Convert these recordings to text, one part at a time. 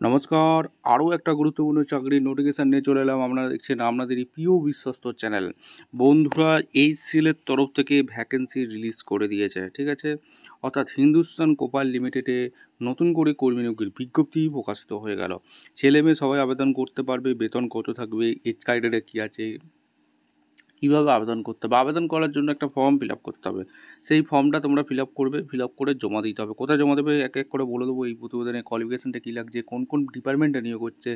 নমস্কার, আরও একটা গুরুত্বপূর্ণ চাকরির নোটিফিকেশান নিয়ে চলে এলাম। আপনারা দেখছেন আপনাদেরই প্রিয় বিশ্বস্ত চ্যানেল। বন্ধুরা, এইচসিএলের তরফ থেকে ভ্যাকেন্সি রিলিজ করে দিয়েছে, ঠিক আছে। অর্থাৎ হিন্দুস্তান কোপার লিমিটেডে নতুন করে কর্মী নিয়োগের বিজ্ঞপ্তি প্রকাশিত হয়ে গেল। ছেলে মেয়ে সবাই আবেদন করতে পারবে। বেতন কত থাকবে, এজ ক্রাইটেরিয়া কী আছে, কীভাবে আবেদন করতে হবে, আবেদন করার জন্য একটা ফর্ম ফিল আপ করতে হবে। সেই ফর্মটা তোমরা ফিল আপ করবে, ফিল আপ করে জমা দিতে হবে। কোথায় জমা দেবে এক এক করে বলে দেবো। এই প্রতিবেদনে কোয়ালিফিকেশানটা কী লাগছে, কোন কোন ডিপার্টমেন্টে নিয়োগ হচ্ছে,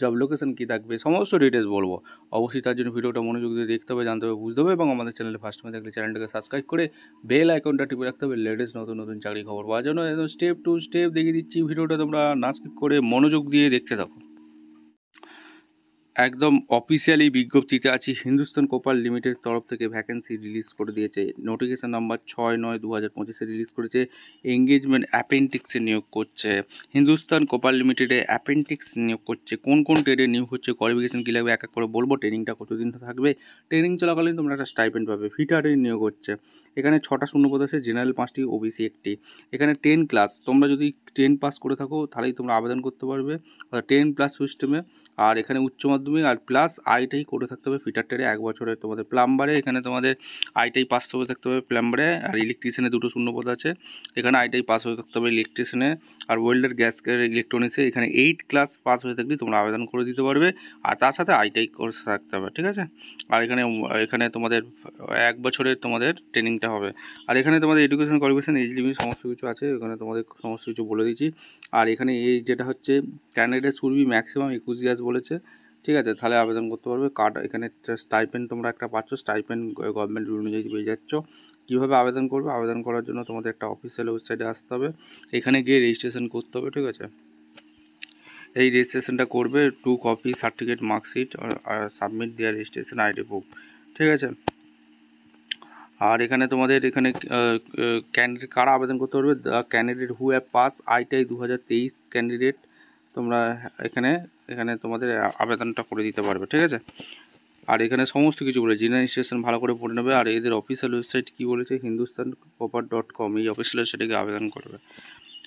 জব লোকেশন কী থাকবে, সমস্ত ডিটেলস বলবো। অবশ্যই তার জন্য ভিডিওটা মনোযোগ দিয়ে দেখতে হবে, জানতে হবে, বুঝতে হবে এবং আমাদের চ্যানেলে ফার্স্ট টাইম থাকলে চ্যানেলটাকে সাবস্ক্রাইব করে বেল আইকনটা টিপে রাখতে হবে লেটেস্ট নতুন নতুন চাকরি খবর পাওয়ার জন্য। একদম স্টেপ টু স্টেপ দেখিয়ে দিচ্ছি। ভিডিওটা তোমরা না স্কিপ করে মনোযোগ দিয়ে দেখতে থাকো। একদম অফিসিয়ালি বিজ্ঞপ্তিতে আছি। হিন্দুস্তান কোপার লিমিটেড তরফ থেকে ভ্যাকেন্সি রিলিজ করে দিয়েছে। নোটিফিকেশান নাম্বার 6/9/2025 রিলিজ করেছে। এঙ্গেজমেন্ট অ্যাপেন্ডিক্সে নিয়োগ করছে। হিন্দুস্তান কোপার লিমিটেডে অ্যাপেন্ডিক্স নিয়োগ করছে। কোন কোন ট্রেডে নিয়োগ হচ্ছে, কোয়ালিফিকেশান কী লাগবে এক এক করে বলবো। ট্রেনিংটা কতদিন থাকবে, ট্রেনিং চলাকালীন তোমরা একটা স্টাইপেন্ড পাবে। ফিটারে নিয়োগ হচ্ছে। এখানে 6টা শূন্যপদ আছে, জেনারেল 5টি, ওবিসি 1টি। এখানে 10 ক্লাস, তোমরা যদি 10 পাস করে থাকো তাহলেই তোমরা আবেদন করতে পারবে, 10+ সিস্টেমে। আর এখানে উচ্চ মাধ্যমিক আর প্লাস আইটাই করে থাকতে হবে ফিটার ট্রেডে 1 বছরের। তোমাদের প্লাম্বারে এখানে তোমাদের আইটাই পাস হয়ে থাকতে হবে প্লাম্বারে। আর ইলেকট্রিশিয়ানে 2টো শূন্যপদ আছে, এখানে আইটাই পাস হয়ে থাকতে হবে ইলেকট্রিশিয়ানে। আর ওয়েল্ডার গ্যাস ইলেকট্রনিক্সে এখানে 8 ক্লাস পাস হয়ে থাকলে তোমরা আবেদন করে দিতে পারবে। আর তার সাথে আইটাই কোর্স থাকতে হবে, ঠিক আছে। আর এখানে তোমাদের 1 বছরের তোমাদের ট্রেনিংটা হবে। আর এখানে তোমাদের এডুকেশন কোয়ালিফিকেশন, এজ লিমিট সমস্ত কিছু আছে, এখানে তোমাদের সমস্ত কিছু বলে দিচ্ছি। আর এখানে এই যেটা হচ্ছে candidate should be maximum 21 years বলেছে, ঠিক আছে। তাহলে আবেদন করতে পারবে। কার্ড এখানে স্টাইপেন্ড তোমরা একটা পাচ্ছ, স্টাইপেন্ড গভর্নমেন্ট রুল অনুযায়ী পেয়ে যাচ্ছ। কীভাবে আবেদন করবে, আবেদন করার জন্য তোমাদের একটা অফিসিয়াল ওয়েবসাইটে আসতে হবে, এখানে গিয়ে রেজিস্ট্রেশন করতে হবে, ঠিক আছে। এই রেজিস্ট্রেশনটা করবে, 2 কপি সার্টিফিকেট, মার্কশিট আর সাবমিট দেওয়ার রেজিস্ট্রেশন আইডি বুক, ঠিক আছে। আর এখানে তোমাদের এখানে ক্যান্ডিডেট কারা আবেদন করতে পারবে, the candidate who have pass ITI 2023 candidate তোমরা এখানে তোমাদের আবেদনটা করে দিতে পারবে, ঠিক আছে। আর এখানে সমস্ত কিছু বলে জেনারেল রেজিস্ট্রেশন ভালো করে পড়ে নেবে। আর এদের অফিসিয়াল ওয়েবসাইট কী বলেছে, hindustankoper.com, এই অফিসিয়াল ওয়েবসাইটে আবেদন করবে।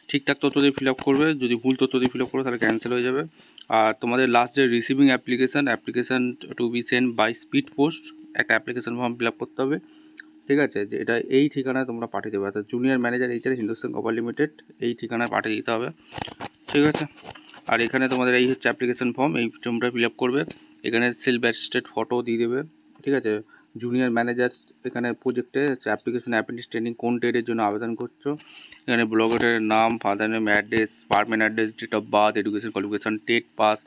ঠিকঠাক তথ্য দিয়ে ফিল আপ করবে, যদি ভুল তথ্য দিয়ে ফিল আপ করো তাহলে ক্যান্সেল হয়ে যাবে। আর তোমাদের last day receiving application to be send by speed post, একটা অ্যাপ্লিকেশান ফর্ম ফিল আপ করতে হবে, ঠিক আছে। যে এটা এই ঠিকানায় তোমরা পাঠিয়ে দেবে, অর্থাৎ junior manager HR Hindustan copper limited এই ঠিকানায় পাঠিয়ে দিতে হবে, ঠিক আছে। আর এখানে তোমাদের এই হচ্ছে অ্যাপ্লিকেশান ফর্ম, এই তোমরা ফিল আপ করবে। এখানে সেলফ অ্যাটেস্টেড ফটো দিয়ে দেবে, ঠিক আছে। জুনিয়র ম্যানেজার এখানে প্রজেক্টে অ্যাপ্লিকেশান অ্যাপেন্ডিক্স ট্রেনিং কোন ট্রেডের জন্য আবেদন করছো, এখানে ব্লগের নাম, father name, address, permanent address, date of birth, education qualification, TET pass,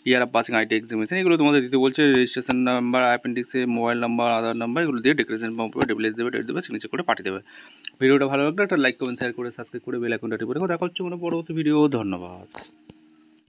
year of passing, IT examination, এগুলো তোমাদের দিতে বলছে। রেজিস্ট্রেশন নাম্বার, অ্যাপেন্ডিক্সে মোবাইল নাম্বার, আধার নাম্বার, এগুলো দিয়ে ডেক্লারেশন ফর্ম করে ডেবিলেস দেবে, ডেট দেবে, সিগনেচার করে পাঠিয়ে দেবে। ভিডিওটা ভালো লাগলে একটা লাইক কমেন্ট শেয়ার করে সাবস্ক্রাইব করে বেল আইকনটা টিপে রাখো। দেখা হচ্ছে কোনো পরবর্তী ভিডিও। ধন্যবাদ।